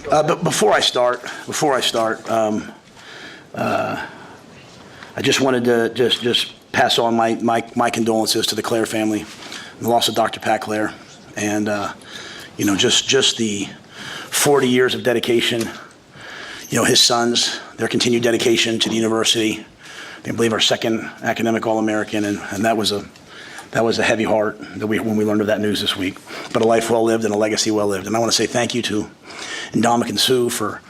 But before I start, I just wanted to just pass on my condolences to the Clare family, the loss of Dr. Pat Clare, and just the 40 years of dedication. His sons, their continued dedication to the university. I believe our second academic All-American, and that was a heavy heart when we learned of that news this week. But a life well lived and a legacy well lived. And I want to say thank you to Dominic and Sue for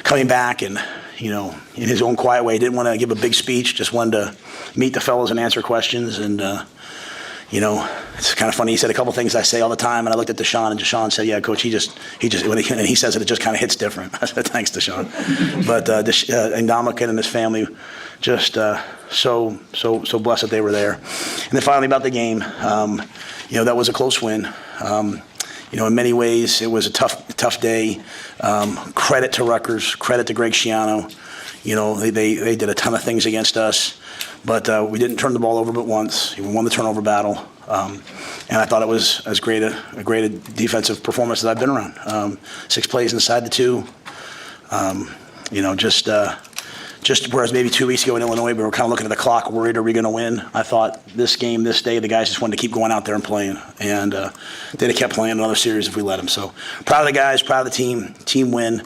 coming back and, in his own quiet way, didn't want to give a big speech, just wanted to meet the fellows and answer questions. And, it's kind of funny. He said a couple things I say all the time, and I looked at Deshaun, and Deshaun said, "Yeah, Coach, and he says it just kind of hits different." I said, "Thanks, Deshaun." But and Dominic and his family, just so blessed that they were there. And then finally about the game, that was a close win. In many ways, it was a tough day. Credit to Rutgers, credit to Greg Schiano. They did a ton of things against us, but we didn't turn the ball over but once. We won the turnover battle, and I thought it was as great a defensive performance as I've been around. 6 plays inside the 2. Just whereas maybe 2 weeks ago in Illinois, we were kind of looking at the clock, worried, are we going to win? I thought this game, this day, the guys just wanted to keep going out there and playing. And they'd have kept playing another series if we let them. So proud of the guys, proud of the team win.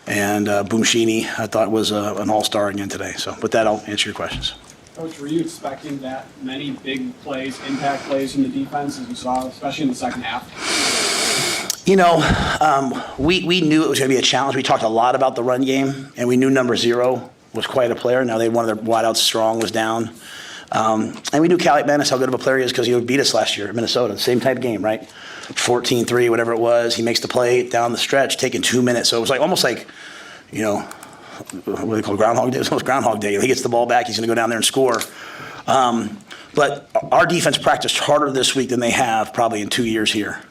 And Boomshini, I thought, was an all-star again today. So with that, I'll answer your questions. Coach, were you expecting that many big plays, impact plays in the defense as you saw, especially in the second half? We knew it was going to be a challenge. We talked a lot about the run game, and we knew number 0 was quite a player. Now they one of their wideouts, Strong, was down. And we knew Callie Manis how good of a player he is because he beat us last year at Minnesota. Same type of game, right? 14-3, whatever it was. He makes the play down the stretch, taking 2 minutes. So it was almost like, what do they call it, Groundhog Day? It was almost Groundhog Day. He gets the ball back, he's going to go down there and score. But our defense practiced harder this week than they have probably in 2 years here.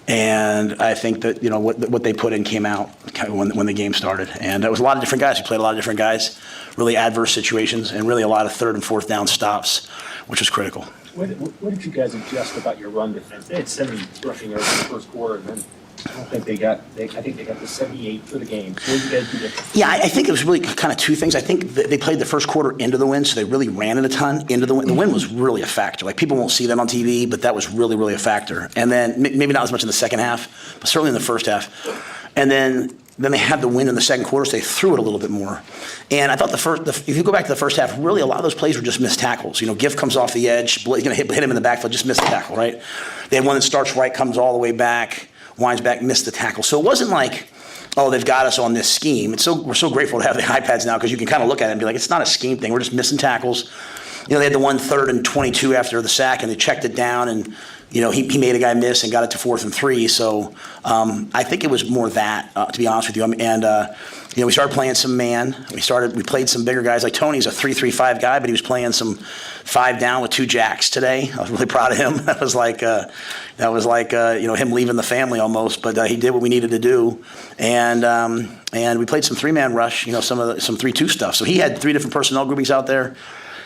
And I think that, what they put in came out when the game started. And it was a lot of different guys. We played a lot of different guys, really adverse situations, and really a lot of 3rd and 4th down stops, which was critical. What did you guys adjust about your run defense? They had 70 rushing yards in the first quarter, and then I think they got the 78 for the game. So what did you guys do different? Yeah, I think it was really kind of 2 things. I think they played the first quarter into the wind, so they really ran it a ton into the wind. The wind was really a factor. People won't see that on TV, but that was really, really a factor. And then maybe not as much in the second half, but certainly in the first half. And then they had the wind in the second quarter, so they threw it a little bit more. And I thought if you go back to the first half, really a lot of those plays were just missed tackles. Gift comes off the edge, he's going to hit him in the backfield, just missed the tackle, right? They had one that starts right, comes all the way back, winds back, missed the tackle. So it wasn't like, oh, they've got us on this scheme. We're so grateful to have the iPads now because you can kind of look at it and be like, it's not a scheme thing. We're just missing tackles. They had the 1 3rd and 22 after the sack, and they checked it down, and he made a guy miss and got it to 4th and 3. So I think it was more that, to be honest with you. And we started playing some man. We played some bigger guys. Like Tony's a 3-3-5 guy, but he was playing some 5 down with 2 jacks today. I was really proud of him. That was like him leaving the family almost. But he did what we needed to do, and we played some 3-man rush. Some 3-2 stuff. So he had 3 different personnel groupings out there.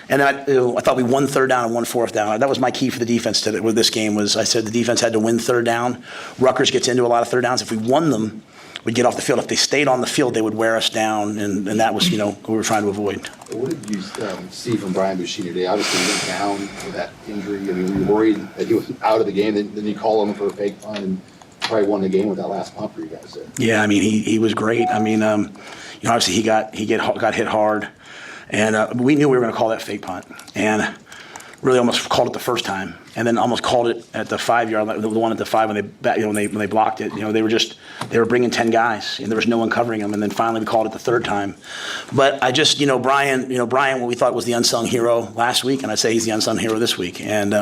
And I thought we won 3rd down and won 4th down. That was my key for the defense with this game. I said the defense had to win 3rd down. Rutgers gets into a lot of 3rd downs. If we won them, we'd get off the field. If they stayed on the field, they would wear us down, and that was what we were trying to avoid. What did you see from Brian Bushini today? Obviously, he went down with that injury. I mean, were you worried that he was out of the game? Then you call him for a fake punt and probably won the game with that last punt for you guys there. Yeah, I mean, he was great. I mean, obviously he got hit hard. And we knew we were going to call that fake punt, and really almost called it the first time, and then almost called it at the 5-yard line, the one at the 5 when they blocked it. They were bringing 10 guys, and there was no one covering them. And then finally we called it the 3rd time. But I just Brian, what we thought was the unsung hero last week, and I'd say he's the unsung hero this week. And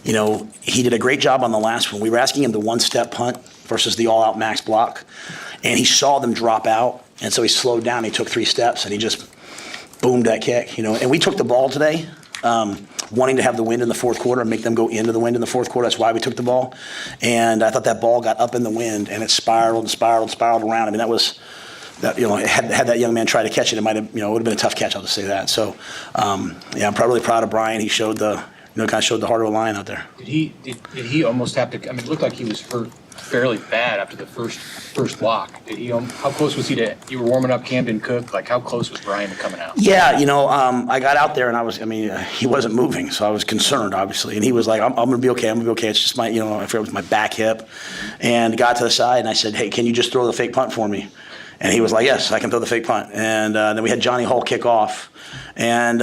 he did a great job on the last one. We were asking him the 1-step punt versus the all-out max block, and he saw them drop out, and so he slowed down. He took 3 steps, and he just boomed that kick, And we took the ball today, wanting to have the wind in the 4th quarter and make them go into the wind in the 4th quarter. That's why we took the ball. And I thought that ball got up in the wind, and it spiraled and spiraled and spiraled around. I mean, had that young man tried to catch it, it might have, it would have been a tough catch. I'll just say that. So, I'm really proud of Brian. He showed kind of showed the heart of a lion out there. Did he almost have to? I mean, it looked like he was hurt fairly bad after the first walk. Did he, how close was he to? You were warming up Camden Cook. Like, how close was Brian to coming out? Yeah, I got out there and he wasn't moving, so I was concerned, obviously. And he was like, I'm going to be okay. I'm going to be okay. It's just I forget it was my back hip. And got to the side and I said, hey, can you just throw the fake punt for me? And he was like, yes, I can throw the fake punt. And then we had Johnny Hall kick off. And,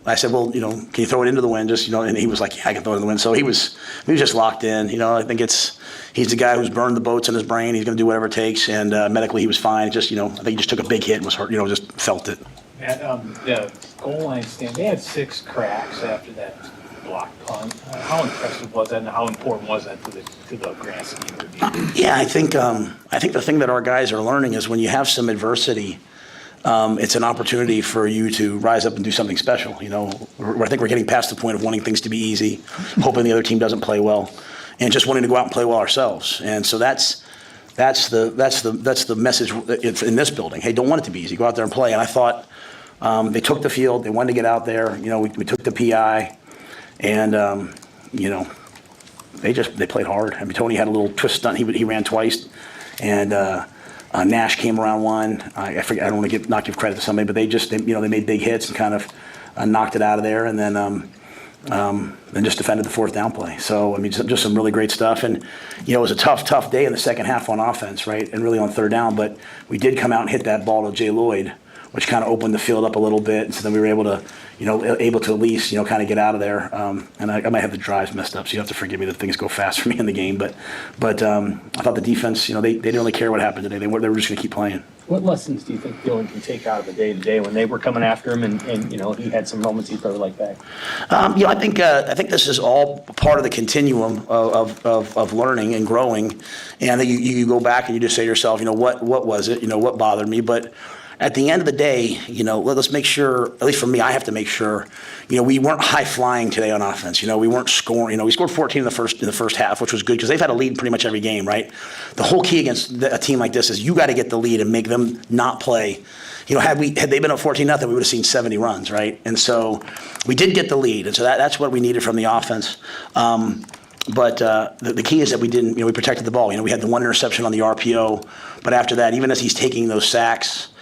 I said, well, can you throw it into the wind? And he was like, yeah, I can throw it in the wind. So he was just locked in. I think he's the guy who's burned the boats in his brain. He's going to do whatever it takes. And medically he was fine. I think he just took a big hit and was hurt, just felt it. At the goal line stand, they had 6 cracks after that block punt. How impressive was that, and how important was that to the grand scheme of the game? Yeah, I think the thing that our guys are learning is when you have some adversity, it's an opportunity for you to rise up and do something special. I think we're getting past the point of wanting things to be easy, hoping the other team doesn't play well, and just wanting to go out and play well ourselves. And so that's the message in this building. Hey, don't want it to be easy. Go out there and play. And I thought they took the field. They wanted to get out there. We took the PI, and they played hard. Tony had a little twist stunt. He ran twice, and Nash came around one. I forget. I don't want to not give credit to somebody, but they made big hits and kind of knocked it out of there, and then just defended the fourth down play. So just some really great stuff. And it was a tough day in the second half on offense, right, and really on third down. But we did come out and hit that ball to Jay Lloyd, which kind of opened the field up a little bit. And so then we were able to at least, kind of get out of there. And I might have the drives messed up, so you have to forgive me that things go fast for me in the game. But I thought the defense, they didn't really care what happened today. They were just going to keep playing. What lessons do you think Dylan can take out of the day-to-day when they were coming after him and he had some moments he threw like that? I think this is all part of the continuum of learning and growing. And then you go back and you just say to yourself, what was it? What bothered me? But at the end of the day, let's make sure, at least for me, I have to make sure, we weren't high flying today on offense. We weren't scoring. We scored 14 in the first half, which was good because they've had a lead pretty much every game, right? The whole key against a team like this is you got to get the lead and make them not play. Had they been up 14-0, we would have seen 70 runs, right? And so we did get the lead, and so that's what we needed from the offense. But the key is that we didn't, we protected the ball. We had the one interception on the RPO, but after that, even as he's taking those sacks,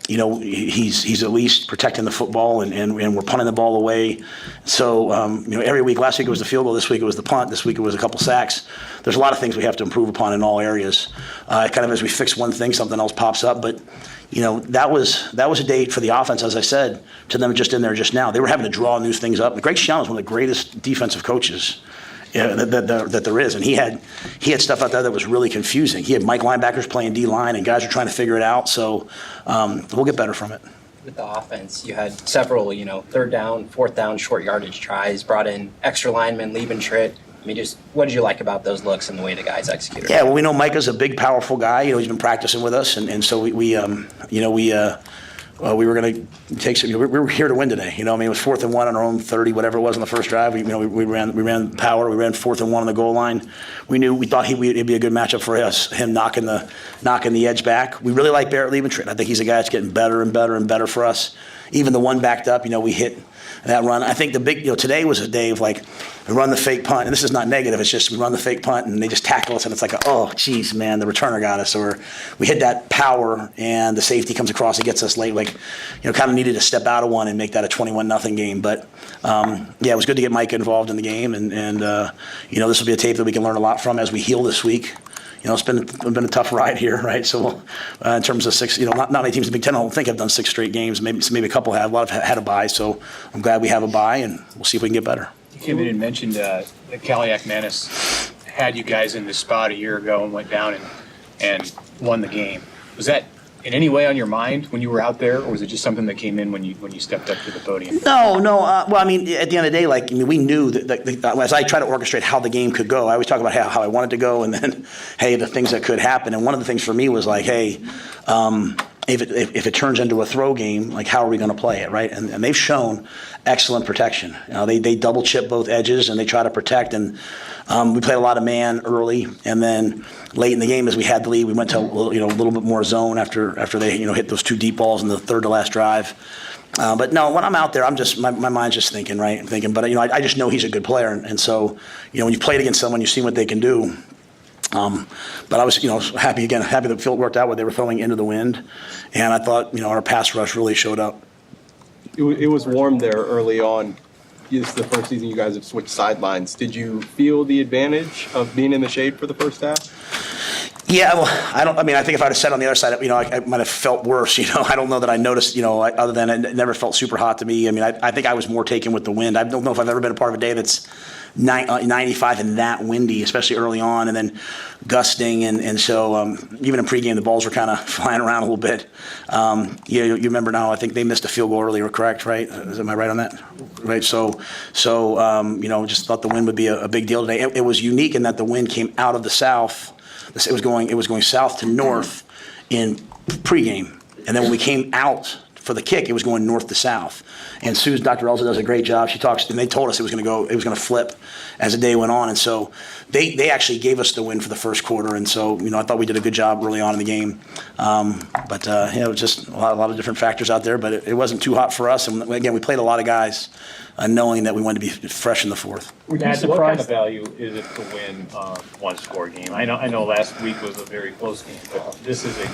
he's at least protecting the football and we're punting the ball away. So, every week, last week it was the field goal, this week it was the punt, this week it was a couple sacks. There's a lot of things we have to improve upon in all areas. Kind of as we fix one thing, something else pops up. But, that was a day for the offense, as I said, to them just in there just now. They were having to draw new things up. And Greg Schiano is one of the greatest defensive coaches that there is, and he had stuff out there that was really confusing. He had Mike linebackers playing D-line, and guys are trying to figure it out. So we'll get better from it. With the offense, you had several, third down, fourth down, short yardage tries. Brought in extra linemen, Liebentritt. Just what did you like about those looks and the way the guys executed? Yeah, well, we know Micah's a big, powerful guy. He's been practicing with us, and so we were going to take some. We were here to win today. It was 4th and 1 on our own 30, whatever it was on the first drive. We ran power. We ran 4th and 1 on the goal line. We thought it'd be a good matchup for us. Him knocking the edge back. We really like Barrett Liebentritt. I think he's a guy that's getting better and better and better for us. Even the one backed up, we hit that run. I think the big, today was a day of we run the fake punt, and this is not negative. It's just we run the fake punt, and they just tackle us, and it's oh, geez, man, the returner got us. Or we hit that power, and the safety comes across and gets us late. Kind of needed to step out of one and make that a 21-0 game. But it was good to get Mike involved in the game, and this will be a tape that we can learn a lot from as we heal this week. It's been a tough ride here, right? So, in terms of 6, not many teams in the Big Ten, I don't think have done 6 straight games. Maybe a couple have. A lot have had a bye. So, I'm glad we have a bye, and we'll see if we can get better. You came in and mentioned that Kaliak Manis had you guys in this spot a year ago and went down and won the game. Was that in any way on your mind when you were out there, or was it just something that came in when you stepped up to the podium? No. At the end of the day, we knew that as I try to orchestrate how the game could go, I always talk about how I want it to go, and then, hey, the things that could happen. And one of the things for me was hey, if it turns into a throw game, how are we going to play it, right? And they've shown excellent protection. They double chip both edges and they try to protect. And we played a lot of man early, and then late in the game as we had the lead, we went to a little bit more zone after they hit those 2 deep balls in the third to last drive. But no, when I'm out there, I'm just my mind's just thinking, right? But I just know he's a good player, and so when you've played against someone, you've seen what they can do. But I was, happy that the field worked out where they were throwing into the wind. And I thought, our pass rush really showed up. It was warm there early on. This is the first season you guys have switched sidelines. Did you feel the advantage of being in the shade for the first half? Yeah, well, I think if I'd have sat on the other side, I might have felt worse. I don't know that I noticed, other than it never felt super hot to me. I think I was more taken with the wind. I don't know if I've ever been a part of a day that's 95 and that windy, especially early on, and then gusting. And so even in pregame, the balls were kind of flying around a little bit. You remember now, I think they missed a field goal earlier, correct, right? Am I right on that? Right, so just thought the wind would be a big deal today. It was unique in that the wind came out of the south. It was going south to north in pregame, and then when we came out for the kick, it was going north to south. And Dr. Elza does a great job. She talks, and they told us it was going to flip as the day went on. And so they actually gave us the win for the first quarter. And so I thought we did a good job early on in the game. But it was just a lot of different factors out there. But it wasn't too hot for us. And again, we played a lot of guys, knowing that we wanted to be fresh in the fourth. What kind of value is it to win one-score game? I know last week was a very close game, but this is a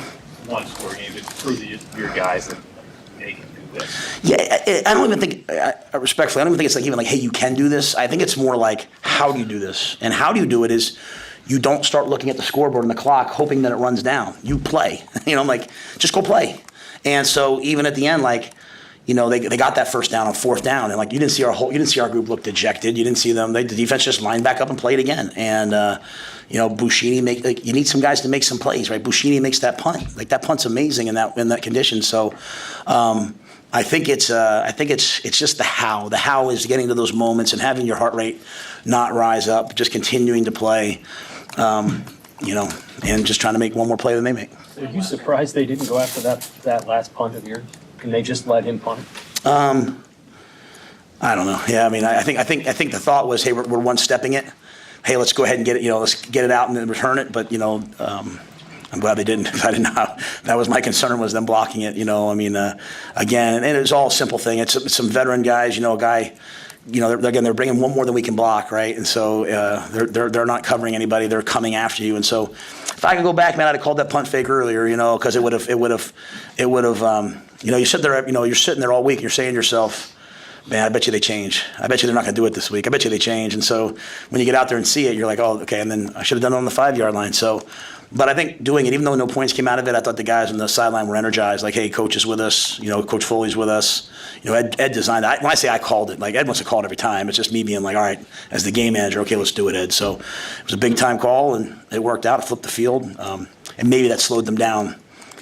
one-score game to prove to your guys that they can do this. Yeah, I don't even think, respectfully, I don't even think it's even like, hey, you can do this. I think it's more like, how do you do this? And how do you do it is you don't start looking at the scoreboard and the clock hoping that it runs down. You play. Just go play. And so even at the end, they got that first down on fourth down, and you didn't see our group look dejected. You didn't see them. The defense just lined back up and played again. And Buschini you need some guys to make some plays, right? Buschini makes that punt. That punt's amazing in that condition. So I think it's just the how. The how is getting to those moments and having your heart rate not rise up, just continuing to play, and just trying to make one more play than they make. Are you surprised they didn't go after that last punt of yours? Can they just let him punt? I don't know. Yeah, I think the thought was, hey, we're one-stepping it. Hey, let's go ahead and get it. Let's get it out and then return it. But I'm glad they didn't. Because I didn't know. That was my concern, was them blocking it. Again, and it was all a simple thing. It's some veteran guys. A guy. They're bringing one more than we can block, right? And so they're not covering anybody. They're coming after you. And so if I could go back, man, I'd have called that punt fake earlier, because it would have. You sit there, you're sitting there all week. You're saying to yourself, man, I bet you they change. I bet you they're not going to do it this week. I bet you they change. And so when you get out there and see it, you're like, oh, okay. And then I should have done it on the 5-yard line. So, but I think doing it, even though no points came out of it, I thought the guys on the sideline were energized. Like, hey, coach is with us. Coach Foley's with us. Ed designed it. When I say I called it, Ed wants to call it every time. It's just me being like, all right, as the game manager, okay, let's do it, Ed. So it was a big time call, and it worked out. It flipped the field, and maybe that slowed them down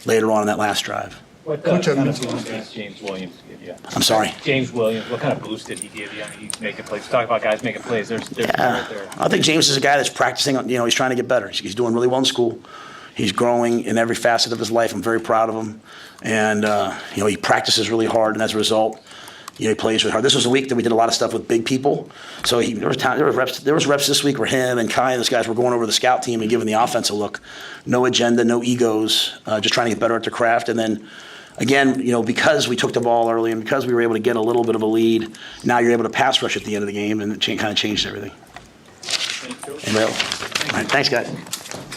later on in that last drive. What kind of boost did James Williams give you? I'm sorry? James Williams, what kind of boost did he give you? He's making plays. Talk about guys making plays. There's right there. I think James is a guy that's practicing. He's trying to get better. He's doing really well in school. He's growing in every facet of his life. I'm very proud of him. And, he practices really hard, and as a result, he plays really hard. This was a week that we did a lot of stuff with big people. So there was reps this week where him and Kai and those guys were going over the scout team and giving the offense a look. No agenda, no egos, just trying to get better at their craft. And then, again, because we took the ball early and because we were able to get a little bit of a lead, now you're able to pass rush at the end of the game, and it kind of changed everything. Anybody else? All right, thanks, guys.